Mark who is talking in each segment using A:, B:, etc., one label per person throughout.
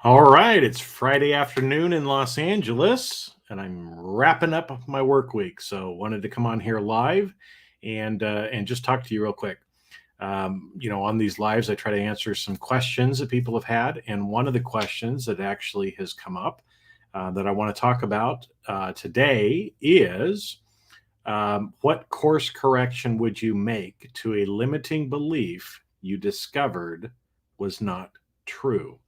A: All right, it's Friday afternoon in Los Angeles, and I'm wrapping up my work week. So wanted to come on here live and just talk to you real quick. On these lives, I try to answer some questions that people have had, and one of the questions that actually has come up that I want to talk about today is what course correction would you make to a limiting belief you discovered was not true?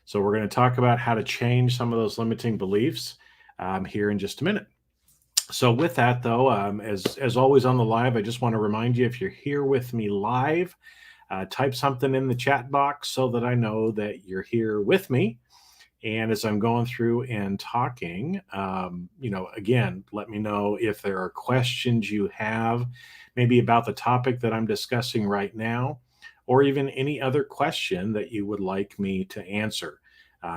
A: So we're going to talk about how to change some of those limiting beliefs here in just a minute. So with that, though, as always on the live, I just want to remind you if you're here with me live, type something in the chat box so that I know that you're here with me. And as I'm going through and talking, again, let me know if there are questions you have, maybe about the topic that I'm discussing right now, or even any other question that you would like me to answer.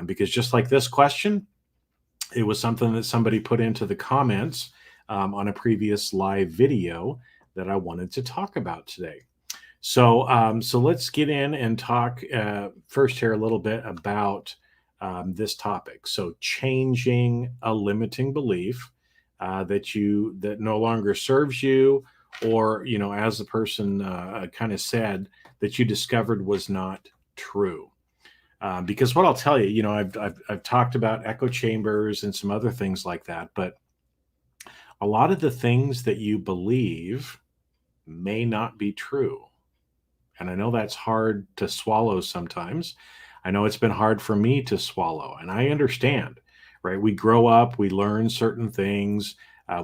A: Because just like this question, it was something that somebody put into the comments on a previous live video that I wanted to talk about today. So let's get in and talk first here a little bit about this topic. So changing a limiting belief that no longer serves you, or as the person kind of said, that you discovered was not true. Because what I'll tell you, I've talked about echo chambers and some other things like that, but a lot of the things that you believe may not be true. And I know that's hard to swallow sometimes. I know it's been hard for me to swallow, and I understand, right? We grow up, we learn certain things,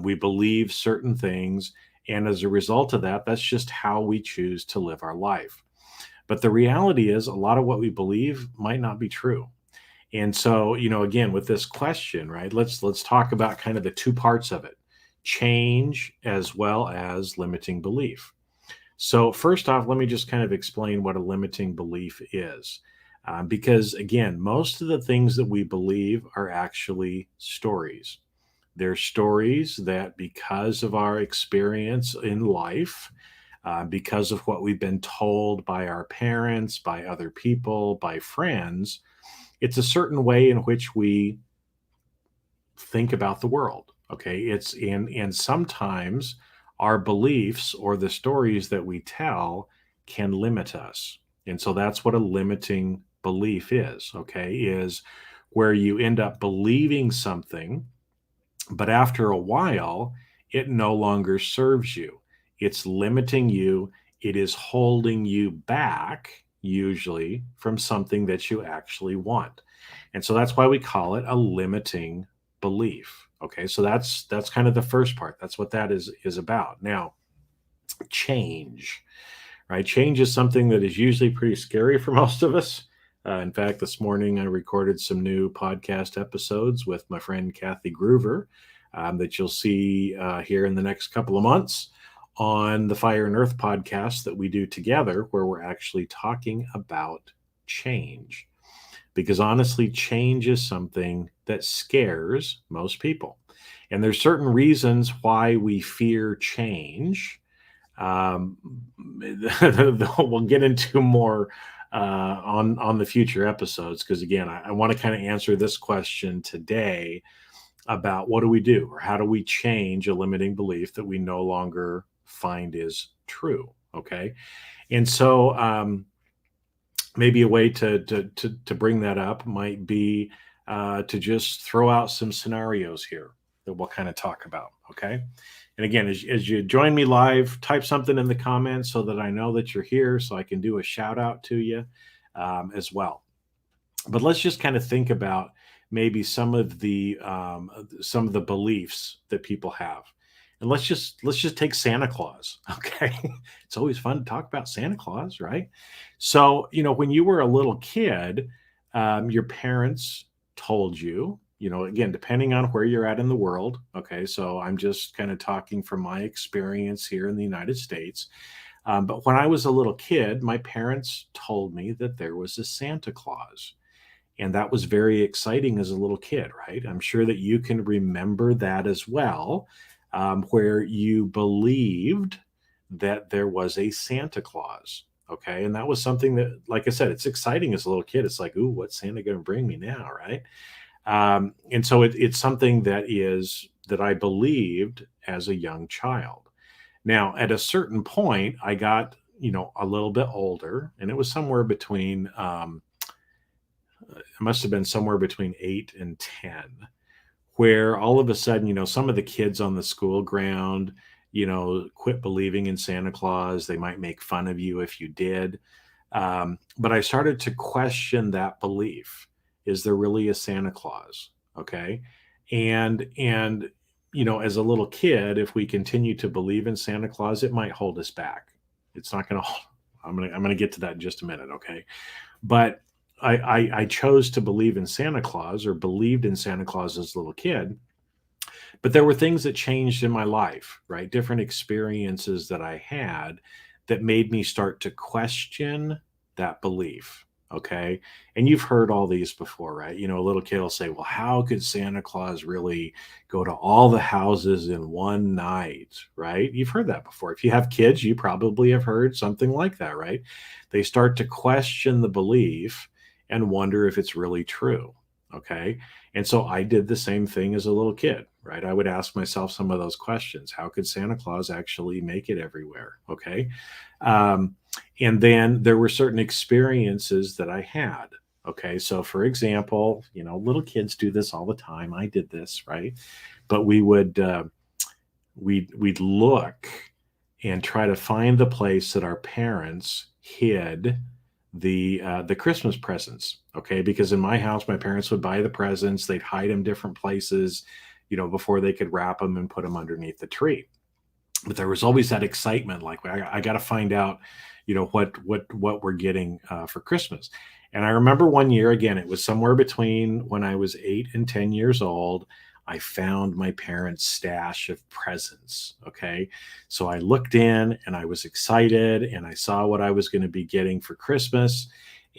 A: we believe certain things, and as a result of that, that's just how we choose to live our life. But the reality is, a lot of what we believe might not be true. And so, again, with this question, right? Let's talk about kind of the two parts of it: change as well as limiting belief. So, first off, let me just kind of explain what a limiting belief is. Because again, most of the things that we believe are actually stories. They're stories that, because of our experience in life, because of what we've been told by our parents, by other people, by friends, it's a certain way in which we think about the world. Okay. And sometimes our beliefs or the stories that we tell can limit us. And so that's what a limiting belief is. Okay. Is where you end up believing something, but after a while, it no longer serves you. It's limiting you. It is holding you back, usually, from something that you actually want. And so that's why we call it a limiting belief. Okay, so that's kind of the first part. That's what that is about. Now, change, right? Change is something that is usually pretty scary for most of us. In fact, this morning I recorded some new podcast episodes with my friend Kathy Groover that you'll see here in the next couple of months on the Fire and Earth podcast that we do together, where we're actually talking about change. Because honestly, change is something that scares most people. And there's certain reasons why we fear change. Um, we'll get into more on the future episodes, because again, I want to kind of answer this question today about what do we do, or how do we change a limiting belief that we no longer find is true. Okay, and so maybe a way to bring that up might be to just throw out some scenarios here that we'll kind of talk about. Okay. And again, as you join me live, type something in the comments so that I know that you're here, so I can do a shout out to you as well. But let's just kind of think about maybe some of the beliefs that people have. And let's just take Santa Claus. Okay. It's always fun to talk about Santa Claus, right? So, when you were a little kid, your parents told you, again, depending on where you're at in the world. Okay. So I'm just kind of talking from my experience here in the United States. But when I was a little kid, my parents told me that there was a Santa Claus. And that was very exciting as a little kid, right? I'm sure that you can remember that as well, where you believed that there was a Santa Claus. Okay. And that was something that, like I said, it's exciting as a little kid. It's like, ooh, what's Santa going to bring me now? Right. And so it's something that I believed as a young child. Now, at a certain point, I got, a little bit older, and it was somewhere between, it must have been somewhere between 8 and 10, where all of a sudden, some of the kids on the school ground, quit believing in Santa Claus. They might make fun of you if you did. But I started to question that belief. Is there really a Santa Claus? Okay. And as a little kid, if we continue to believe in Santa Claus, it might hold us back. It's not gonna I'm gonna get to that in just a minute, okay? But I chose to believe in Santa Claus, or believed in Santa Claus as a little kid, but there were things that changed in my life, right? Different experiences that I had that made me start to question that belief. Okay. And you've heard all these before, right? A little kid will say, well, how could Santa Claus really go to all the houses in one night? Right. You've heard that before. If you have kids, you probably have heard something like that, right? They start to question the belief and wonder if it's really true. Okay. And so I did the same thing as a little kid, right? I would ask myself some of those questions. How could Santa Claus actually make it everywhere? Okay. Um, and then there were certain experiences that I had. Okay. So, for example, little kids do this all the time. I did this, right? But we'd look and try to find the place that our parents hid the Christmas presents. Okay, because in my house, my parents would buy the presents, they'd hide them different places, before they could wrap them and put them underneath the tree. But there was always that excitement, like I got to find out, what we're getting for Christmas. And I remember one year, again, it was somewhere between when I was 8 and 10 years old. I found my parents' stash of presents. Okay. So I looked in and I was excited and I saw what I was going to be getting for Christmas.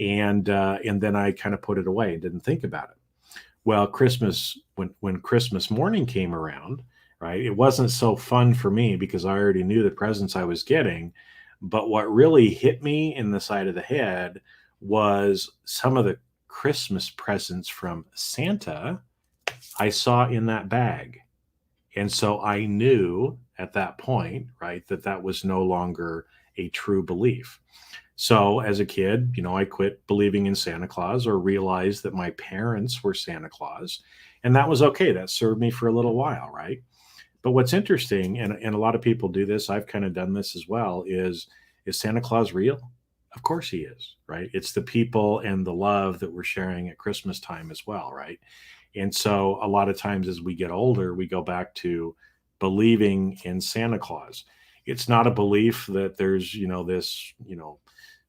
A: And then I kind of put it away and didn't think about it. Well, when Christmas morning came around, right, it wasn't so fun for me because I already knew the presents I was getting. But what really hit me in the side of the head was some of the Christmas presents from Santa I saw in that bag. And so I knew at that point, right, that was no longer a true belief. So as a kid, I quit believing in Santa Claus, or realized that my parents were Santa Claus. And that was okay. That served me for a little while, right? But what's interesting, and a lot of people do this, I've kind of done this as well, is Santa Claus real? Of course he is, right? It's the people and the love that we're sharing at Christmas time as well, right? And so a lot of times as we get older, we go back to believing in Santa Claus. It's not a belief that there's, this,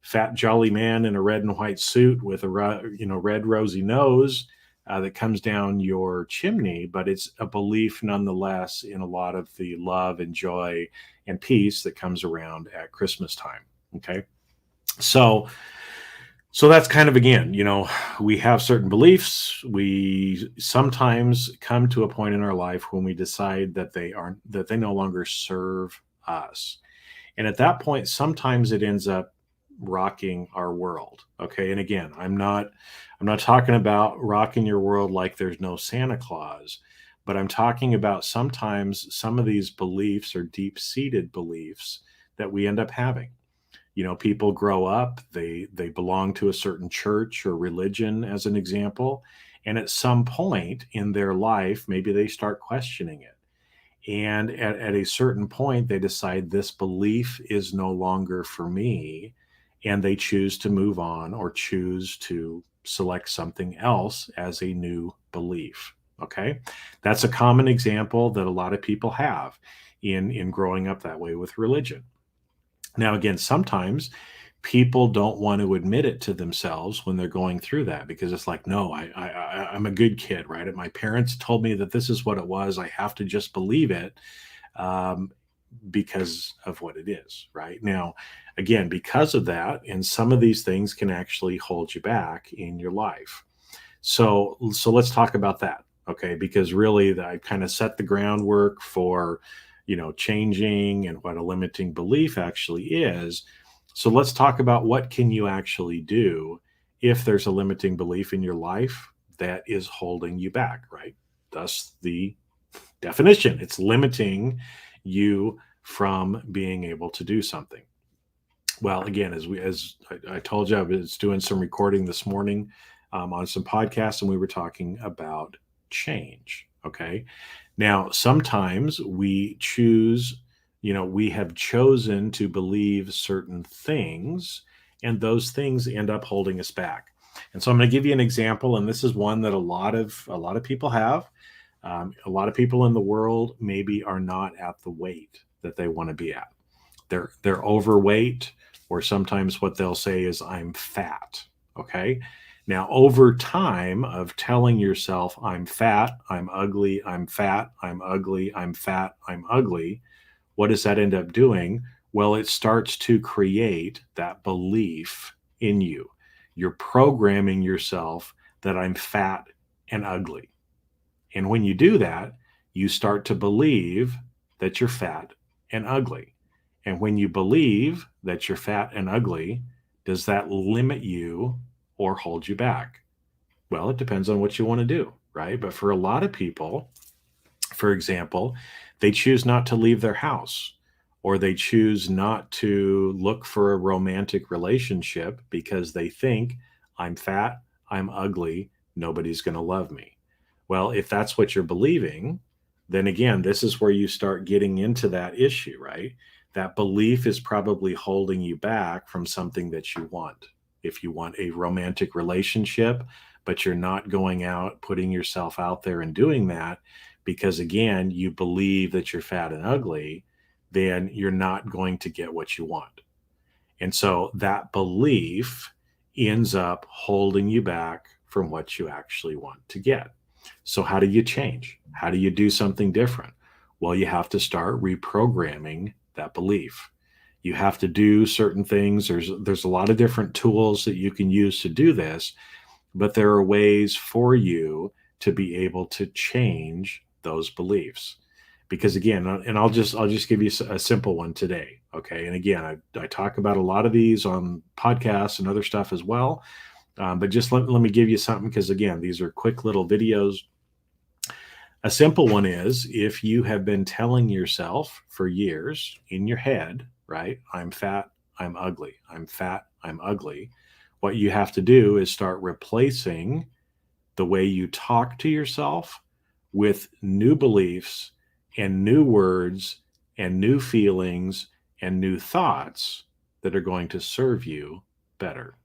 A: fat jolly man in a red and white suit with a red rosy nose that comes down your chimney, but it's a belief nonetheless in a lot of the love and joy and peace that comes around at Christmas time. Okay. So that's kind of, again, we have certain beliefs. We sometimes come to a point in our life when we decide that they no longer serve us. And at that point, sometimes it ends up rocking our world. Okay. And again, I'm not talking about rocking your world like there's no Santa Claus, but I'm talking about sometimes some of these beliefs are deep-seated beliefs that we end up having. People grow up, they belong to a certain church or religion, as an example, and at some point in their life, maybe they start questioning it. And at a certain point, they decide this belief is no longer for me, and they choose to move on or choose to select something else as a new belief. Okay. That's a common example that a lot of people have in growing up that way with religion. Now, again, sometimes people don't want to admit it to themselves when they're going through that, because it's like, no, I'm a good kid, right? My parents told me that this is what it was. I have to just believe it um, because of what it is, right? Now, again, because of that, and some of these things can actually hold you back in your life. So let's talk about that, okay? Because really, I kind of set the groundwork for changing and what a limiting belief actually is. So let's talk about what can you actually do if there's a limiting belief in your life that is holding you back, right? Thus the definition. It's limiting you from being able to do something. Well, again, as I told you, I was doing some recording this morning on some podcasts, and we were talking about change. Okay, now sometimes we choose, we have chosen to believe certain things, and those things end up holding us back. And so I'm going to give you an example, and this is one that a lot of people have. A lot of people in the world maybe are not at the weight that they want to be at. They're overweight, or sometimes what they'll say is I'm fat. Okay. Now, over time of telling yourself I'm fat, I'm ugly, I'm fat, I'm ugly, I'm fat, I'm ugly, what does that end up doing? Well, it starts to create that belief in you. You're programming yourself that I'm fat and ugly. And when you do that, you start to believe that you're fat and ugly. And when you believe that you're fat and ugly, does that limit you or hold you back? Well, it depends on what you want to do, right? But for a lot of people, for example, they choose not to leave their house, or they choose not to look for a romantic relationship because they think I'm fat, I'm ugly, nobody's going to love me. Well, if that's what you're believing, then again, this is where you start getting into that issue, right? That belief is probably holding you back from something that you want. If you want a romantic relationship, but you're not going out, putting yourself out there and doing that, because again, you believe that you're fat and ugly, then you're not going to get what you want. And so that belief ends up holding you back from what you actually want to get. So, how do you change? How do you do something different? Well, you have to start reprogramming that belief. You have to do certain things. There's a lot of different tools that you can use to do this, but there are ways for you to be able to change those beliefs. Because again, and I'll just give you a simple one today. Okay. And again, I talk about a lot of these on podcasts and other stuff as well. But just let me give you something, because again, these are quick little videos. A simple one is, if you have been telling yourself for years in your head, right, I'm fat, I'm ugly, I'm fat, I'm ugly, what you have to do is start replacing the way you talk to yourself with new beliefs and new words and new feelings and new thoughts that are going to serve you better.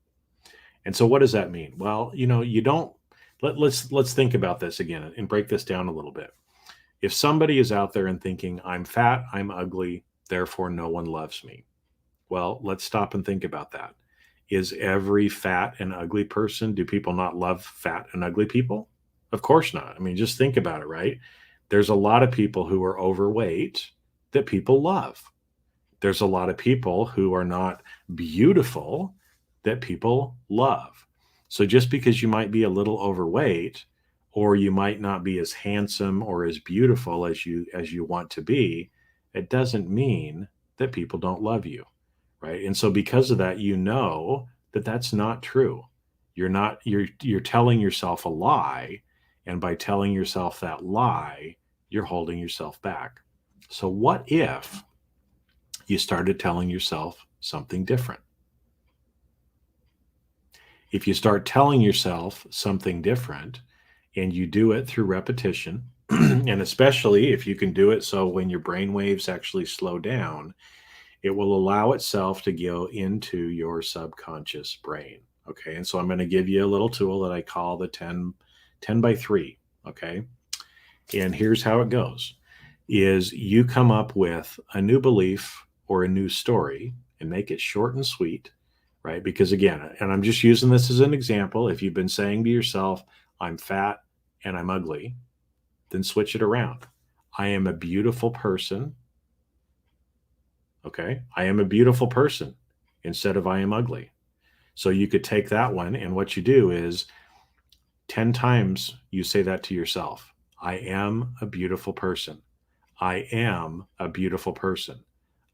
A: And so what does that mean? Well, you don't let's think about this again and break this down a little bit. If somebody is out there and thinking I'm fat, I'm ugly, therefore no one loves me. Well, let's stop and think about that. Is every fat and ugly person, do people not love fat and ugly people? Of course not. I mean, just think about it, right? There's a lot of people who are overweight that people love. There's a lot of people who are not beautiful that people love. So just because you might be a little overweight, or you might not be as handsome or as beautiful as you want to be, it doesn't mean that people don't love you, right? And so because of that, that that's not true. You're telling yourself a lie, and by telling yourself that lie, you're holding yourself back. So what if you started telling yourself something different? If you start telling yourself something different and you do it through repetition, and especially if you can do it so when your brain waves actually slow down, it will allow itself to go into your subconscious brain. Okay. And so I'm going to give you a little tool that I call the 10 by 3. Okay. And here's how it goes: is you come up with a new belief or a new story and make it short and sweet, right? Because again, and I'm just using this as an example, if you've been saying to yourself, I'm fat and I'm ugly, then switch it around. I am a beautiful person. Okay. I am a beautiful person, instead of I am ugly. So you could take that one, and what you do is 10 times you say that to yourself. I am a beautiful person. I am a beautiful person.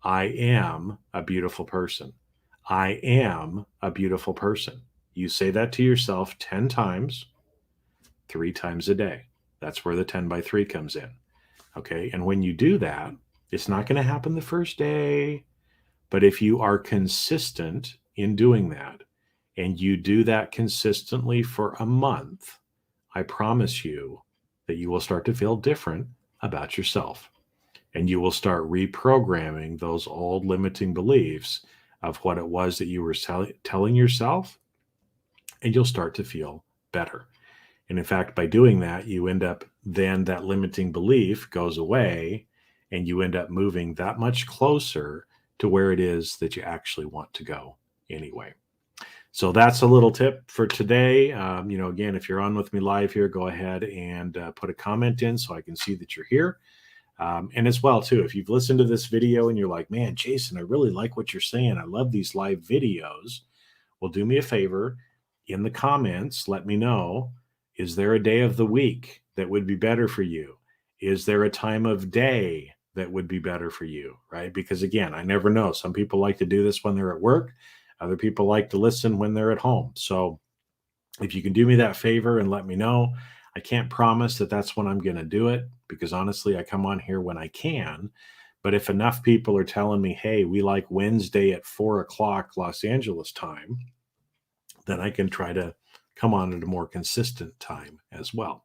A: I am a beautiful person. I am a beautiful person. You say that to yourself 10 times, 3 times a day. That's where the 10 by 3 comes in. Okay. And when you do that, it's not going to happen the first day. But if you are consistent in doing that and you do that consistently for a month, I promise you that you will start to feel different about yourself and you will start reprogramming those old limiting beliefs of what it was that you were telling yourself, and you'll start to feel better. And in fact, by doing that, you end up then that limiting belief goes away and you end up moving that much closer to where it is that you actually want to go anyway. So that's a little tip for today. Again, if you're on with me live here, go ahead and put a comment in so I can see that you're here. And as well, too, if you've listened to this video and you're like, man, Jason, I really like what you're saying. I love these live videos. Well, do me a favor in the comments, let me know, is there a day of the week that would be better for you? Is there a time of day that would be better for you? Right? Because again, I never know. Some people like to do this when they're at work. Other people like to listen when they're at home. So if you can do me that favor and let me know, I can't promise that that's when I'm going to do it because honestly, I come on here when I can. But if enough people are telling me, hey, we like Wednesday at 4 o'clock Los Angeles time, then I can try to come on at a more consistent time as well.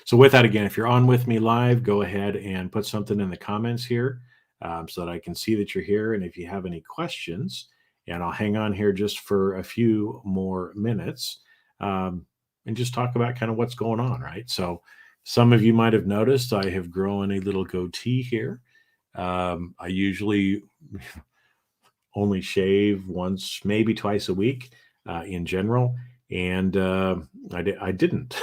A: So with that, again, if you're on with me live, go ahead and put something in the comments here so that I can see that you're here. And if you have any questions, and I'll hang on here just for a few more minutes and just talk about kind of what's going on, right? So some of you might have noticed I have grown a little goatee here. I usually only shave once, maybe twice a week in general. And I didn't.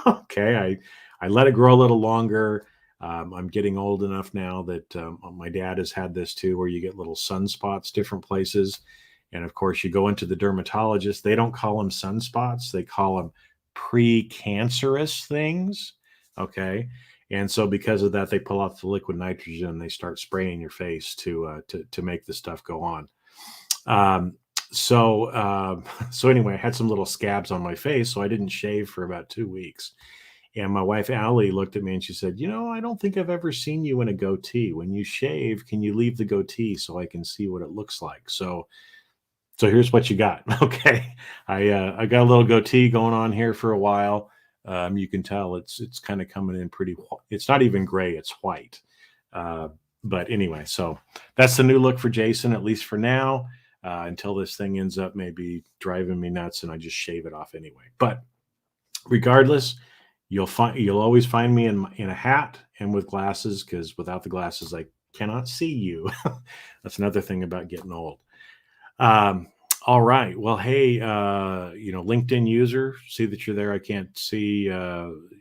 A: Okay. I let it grow a little longer. I'm getting old enough now that my dad has had this too, where you get little sunspots different places. And of course, you go into the dermatologist. They don't call them sunspots. They call them precancerous things. Okay. And so because of that, they pull out the liquid nitrogen and they start spraying your face to make the stuff go on. So anyway, I had some little scabs on my face, so I didn't shave for about 2 weeks. And my wife, Allie, looked at me and she said, I don't think I've ever seen you in a goatee. When you shave, can you leave the goatee so I can see what it looks like? So here's what you got. Okay. I got a little goatee going on here for a while. You can tell it's kind of coming in pretty, it's not even gray, it's white. But anyway, so that's the new look for Jason, at least for now, until this thing ends up maybe driving me nuts and I just shave it off anyway. But regardless, you'll always find me in a hat and with glasses, because without the glasses, I cannot see you. That's another thing about getting old. All right. Well, hey, LinkedIn user, see that you're there. I can't see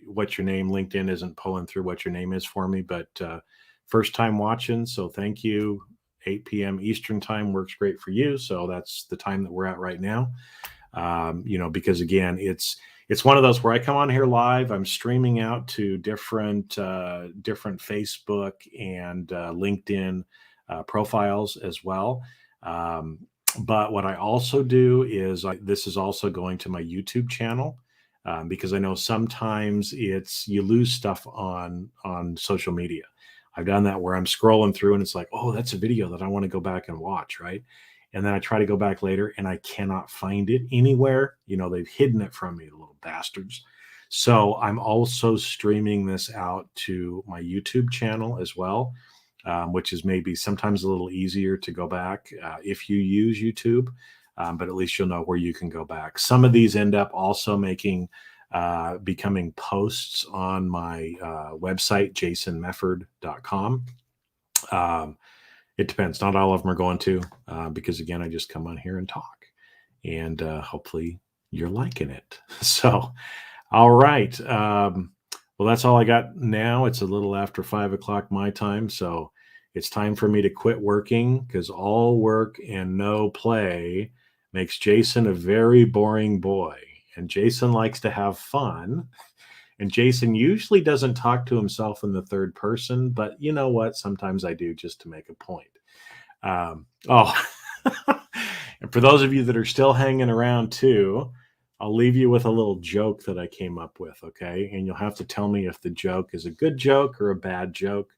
A: what your name. LinkedIn isn't pulling through what your name is for me, but first time watching. So thank you. 8 p.m. Eastern time works great for you. So that's the time that we're at right now. Because again, it's one of those where I come on here live. I'm streaming out to different Facebook and LinkedIn profiles as well. But what I also do is this is also going to my YouTube channel because I know sometimes you lose stuff on social media. I've done that where I'm scrolling through and it's like, oh, that's a video that I want to go back and watch, right? And then I try to go back later and I cannot find it anywhere. They've hidden it from me, the little bastards. So I'm also streaming this out to my YouTube channel as well. Which is maybe sometimes a little easier to go back if you use YouTube, but at least you'll know where you can go back. Some of these end up also becoming posts on my website, jasonmefford.com. It depends. Not all of them are going to, because again, I just come on here and talk, and hopefully you're liking it. So, all right. Well, that's all I got now. It's a little after 5 o'clock my time, so it's time for me to quit working, because all work and no play makes Jason a very boring boy. And Jason likes to have fun. And Jason usually doesn't talk to himself in the third person, but you know what? Sometimes I do, just to make a point. And for those of you that are still hanging around too, I'll leave you with a little joke that I came up with, okay? And you'll have to tell me if the joke is a good joke or a bad joke,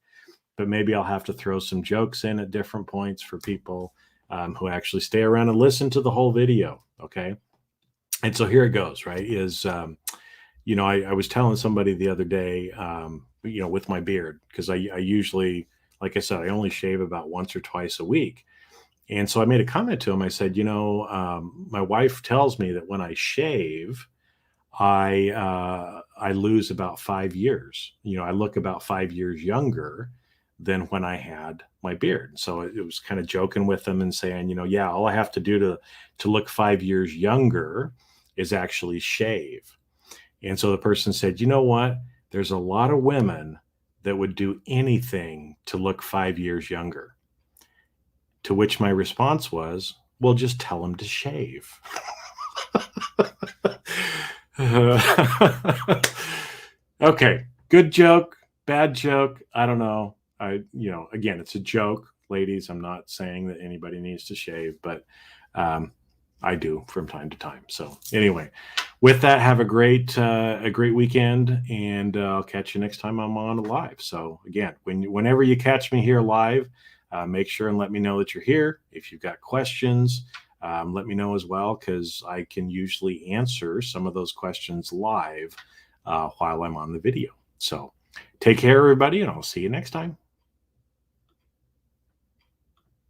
A: but maybe I'll have to throw some jokes in at different points for people who actually stay around and listen to the whole video, okay? And so here it goes, right? I was telling somebody the other day, with my beard, because I usually, like I said, I only shave about once or twice a week. And so I made a comment to him. I said, my wife tells me that when I shave, I lose about 5 years. I look about 5 years younger than when I had my beard. So it was kind of joking with them and saying, yeah, all I have to do to look 5 years younger is actually shave. And so the person said, you know what? There's a lot of women that would do anything to look 5 years younger. To which my response was, well, just tell them to shave. Okay, good joke, bad joke. I don't know. Again, it's a joke, ladies. I'm not saying that anybody needs to shave, but I do from time to time. So anyway, with that, have a great weekend, and I'll catch you next time I'm on live. So again, whenever you catch me here live, make sure and let me know that you're here. If you've got questions, let me know as well, because I can usually answer some of those questions live while I'm on the video. So take care, everybody, and I'll see you next time.